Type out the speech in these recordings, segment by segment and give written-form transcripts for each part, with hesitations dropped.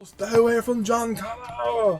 Stay away from John Connor!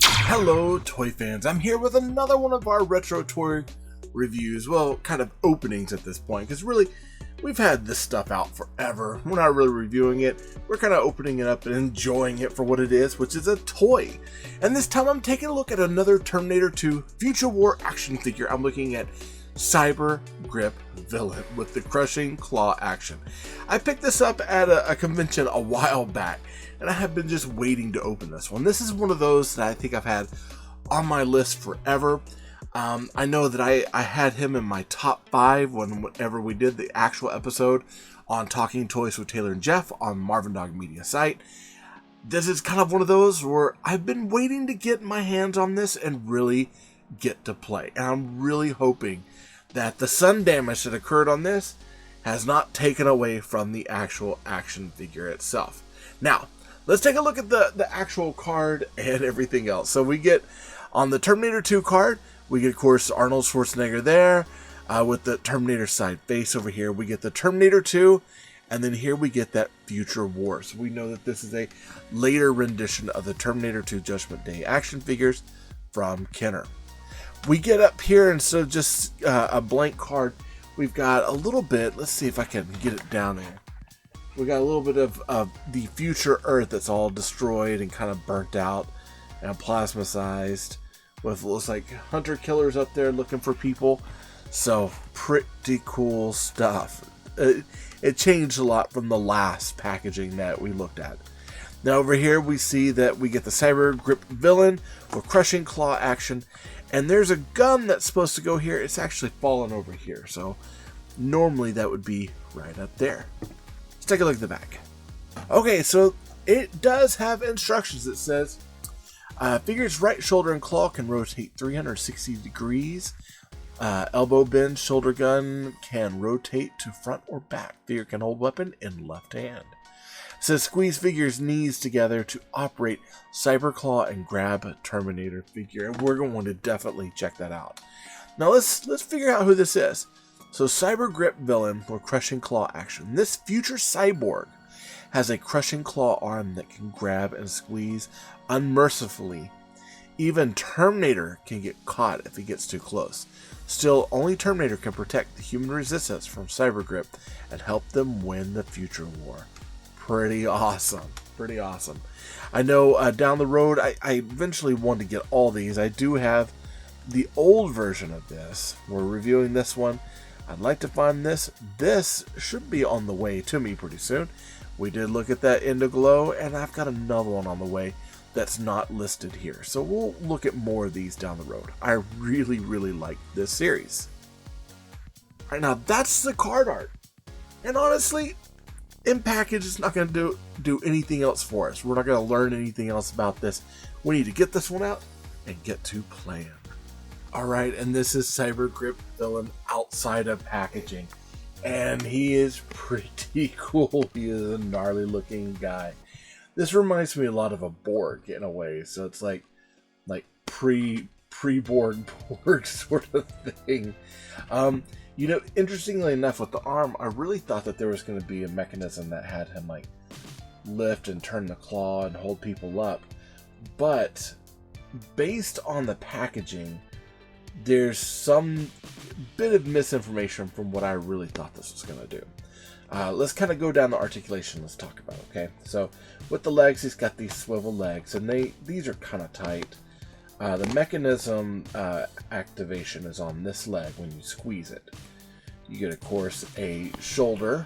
Hello, toy fans. I'm here with another one of our retro toy reviews. Well, kind of openings at this point, because really, we've had this stuff out forever. We're not really reviewing it. We're kind of opening it up and enjoying it for what it is, which is a toy. And this time I'm taking a look at another Terminator 2 Future War action figure. I'm looking at Cyber Grip Villain with the crushing claw action. I picked this up at a convention a while back, and I have been just waiting to open this one. This is one of those that I think I've had on my list forever. I know that I had him in my top 5 whenever we did the actual episode on Talking Toys with Taylor and Jeff on Marvin Dog Media site. This is kind of one of those where I've been waiting to get my hands on this and really get to play. And I'm really hoping that the sun damage that occurred on this has not taken away from the actual action figure itself. Now, let's take a look at the actual card and everything else. So we get on the Terminator 2 card, we get, of course, Arnold Schwarzenegger there with the Terminator side face over here. We get the Terminator 2, and then here we get that Future War. So we know that this is a later rendition of the Terminator 2 Judgment Day action figures from Kenner. We get up here, instead of just a blank card, we've got a little bit, let's see if I can get it down there. We got a little bit of the future Earth that's all destroyed and kind of burnt out and plasma-sized, with looks like hunter killers up there looking for people. So pretty cool stuff. It changed a lot from the last packaging that we looked at. Now over here we see that we get the Cyber Grip Villain with crushing claw action, and there's a gun that's supposed to go here. It's actually fallen over here, so normally that would be right up there. Let's take a look at the back. Okay, so it does have instructions. It says figure's right shoulder and claw can rotate 360 degrees. Elbow bend shoulder gun can rotate to front or back. Figure can hold weapon in left hand. It says squeeze figure's knees together to operate cyber claw and grab Terminator figure. And we're going to definitely check that out. Now let's figure out who this is. So Cyber Grip Villain with crushing claw action. This future cyborg has a crushing claw arm that can grab and squeeze unmercifully. Even Terminator can get caught if he gets too close. Still, only Terminator can protect the human resistance from Cyber Grip and help them win the future war. Pretty awesome. Pretty awesome. I know down the road, I eventually want to get all these. I do have the old version of this. We're reviewing this one. I'd like to find this. This should be on the way to me pretty soon. We did look at that Indiglow, and I've got another one on the way that's not listed here. So we'll look at more of these down the road. I really, really like this series. Alright, now that's the card art. And honestly, in package, it's not going to do anything else for us. We're not going to learn anything else about this. We need to get this one out and get to playing. Alright, and this is Cyber Grip Villain outside of packaging. And he is pretty cool. He is a gnarly looking guy. This reminds me a lot of a Borg in a way. So it's like pre-Borg Borg sort of thing. You know, interestingly enough, with the arm, I really thought that there was going to be a mechanism that had him like lift and turn the claw and hold people up. But based on the packaging, there's some bit of misinformation from what I really thought this was going to do. Let's kind of go down the articulation. Let's talk about it, okay? So with the legs, he's got these swivel legs, and these are kind of tight. The mechanism activation is on this leg when you squeeze it. You get, of course, a shoulder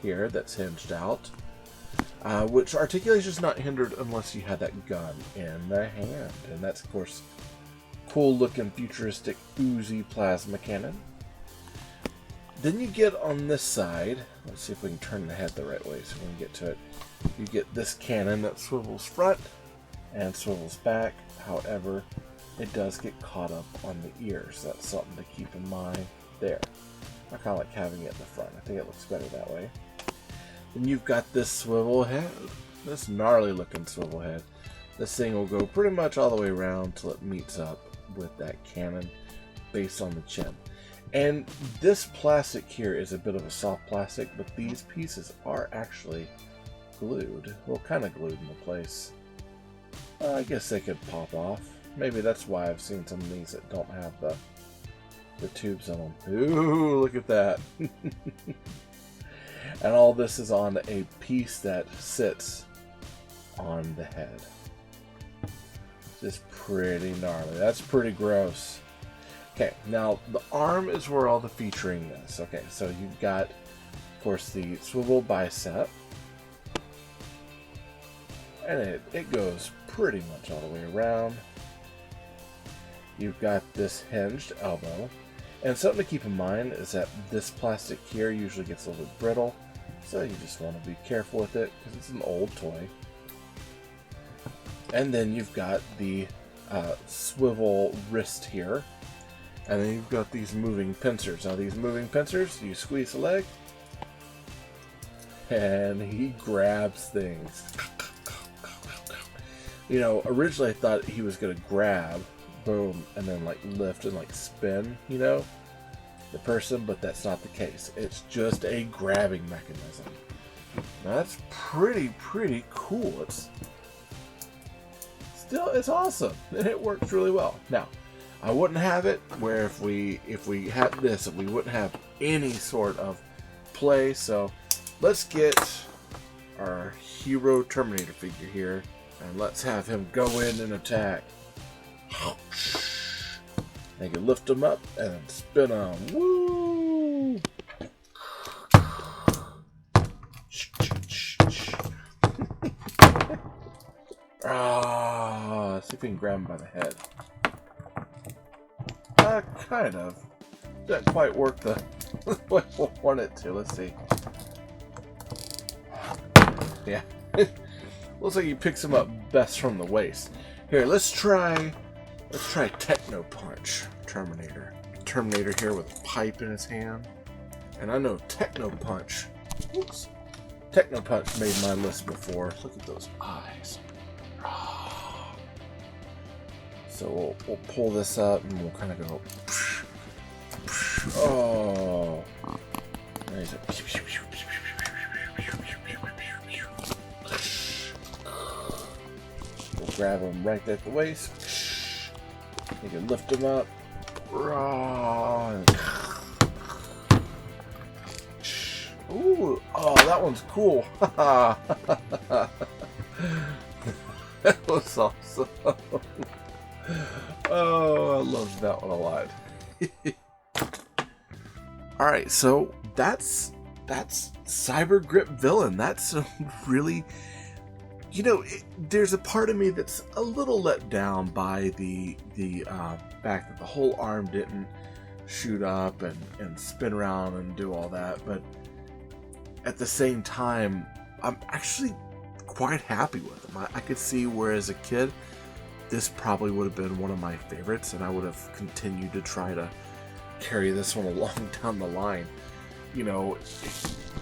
here that's hinged out, which articulation is not hindered unless you have that gun in the hand. And that's, of course, cool looking futuristic Uzi plasma cannon. Then you get on this side, let's see if we can turn the head the right way so we can get to it. You get this cannon that swivels front and swivels back. However, it does get caught up on the ears. That's something to keep in mind there. I kind of like having it in the front. I think it looks better that way. And you've got this swivel head, this gnarly looking swivel head. This thing will go pretty much all the way around till it meets up with that cannon based on the chin. And this plastic here is a bit of a soft plastic, but these pieces are actually glued. Well, kind of glued into place. I guess they could pop off. Maybe that's why I've seen some of these that don't have the tubes on them. Ooh, look at that. And all this is on a piece that sits on the head. Just pretty gnarly. That's pretty gross. Okay, now the arm is where all the featuring is. Okay, so you've got, of course, the swivel bicep. And it goes pretty much all the way around. You've got this hinged elbow. And something to keep in mind is that this plastic here usually gets a little bit brittle. So you just want to be careful with it because it's an old toy. And then you've got the swivel wrist here. And then you've got these moving pincers. Now these moving pincers, you squeeze the leg. And he grabs things. You know, originally I thought he was going to grab, boom, and then like lift and like spin, you know, the person, but that's not the case. It's just a grabbing mechanism. Now, that's pretty cool. It's awesome, and it works really well. Now, I wouldn't have it where if we had this, we wouldn't have any sort of play. So let's get our hero Terminator figure here, and let's have him go in and attack. They can lift him up and spin him. Woo! See if we can grab him by the head. Kind of. Doesn't quite work the way we want it to. Let's see. Yeah. Looks like he picks him up best from the waist. Here, let's try Techno Punch Terminator. Terminator here with a pipe in his hand. And I know Techno Punch. Oops. Techno Punch made my list before. Look at those eyes. So we'll pull this up and we'll kind of go. Oh. We'll grab him right at the waist. You can lift him up. Ooh, oh, that one's cool. That was awesome. Oh, I love that one a lot. Alright, so that's Cyber Grip Villain. That's really, you know, there's a part of me that's a little let down by the fact that the whole arm didn't shoot up and spin around and do all that, but at the same time, I'm actually quite happy with them. I could see where as a kid, this probably would have been one of my favorites, and I would have continued to try to carry this one along down the line. You know,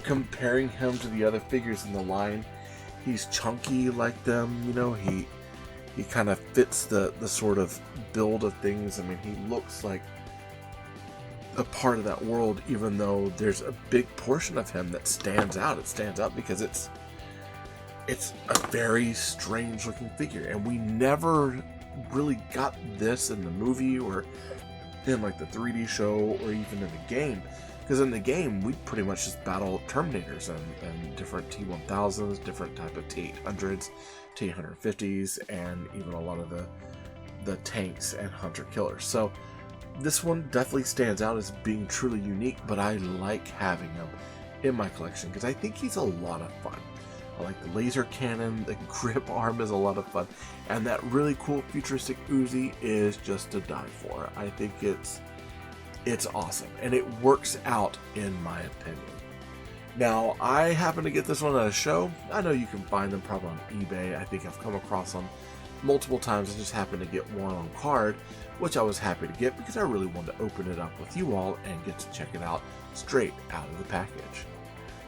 comparing him to the other figures in the line, he's chunky like them, you know, he kind of fits the sort of build of things. I mean, he looks like a part of that world, even though there's a big portion of him that stands out. It stands out because it's a very strange looking figure, and we never really got this in the movie or in like the 3D show or even in the game, because in the game we pretty much just battle Terminators and different T-1000s, different type of T-800s, T-150s, and even a lot of the tanks and hunter killers. So this one definitely stands out as being truly unique, but I like having him in my collection because I think he's a lot of fun. I like the laser cannon, the grip arm is a lot of fun, and that really cool futuristic Uzi is just to die for. I think it's awesome, and it works out in my opinion. Now, I happen to get this one at a show. I know you can find them probably on eBay. I think I've come across them multiple times. I just happened to get one on card, which I was happy to get because I really wanted to open it up with you all and get to check it out straight out of the package.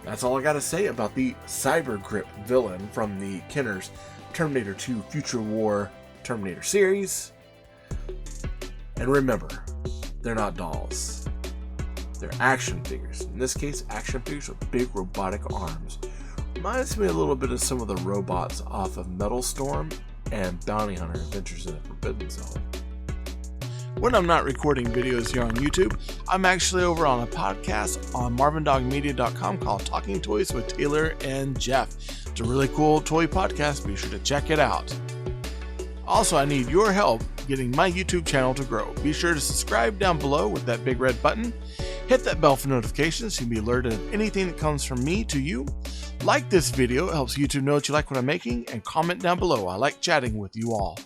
That's all I gotta say about the Cyber Grip villain from the Kenner's Terminator 2 Future War Terminator series. And remember, they're not dolls. They're action figures. In this case, action figures with big robotic arms. Reminds me a little bit of some of the robots off of Metal Storm and Bounty Hunter Adventures in the Forbidden Zone. When I'm not recording videos here on YouTube, I'm actually over on a podcast on marvindogmedia.com called Talking Toys with Taylor and Jeff. It's a really cool toy podcast. Be sure to check it out. Also, I need your help getting my YouTube channel to grow. Be sure to subscribe down below with that big red button. Hit that bell for notifications so you can be alerted of anything that comes from me to you. Like this video, it helps YouTube know that you like what I'm making, and comment down below. I like chatting with you all.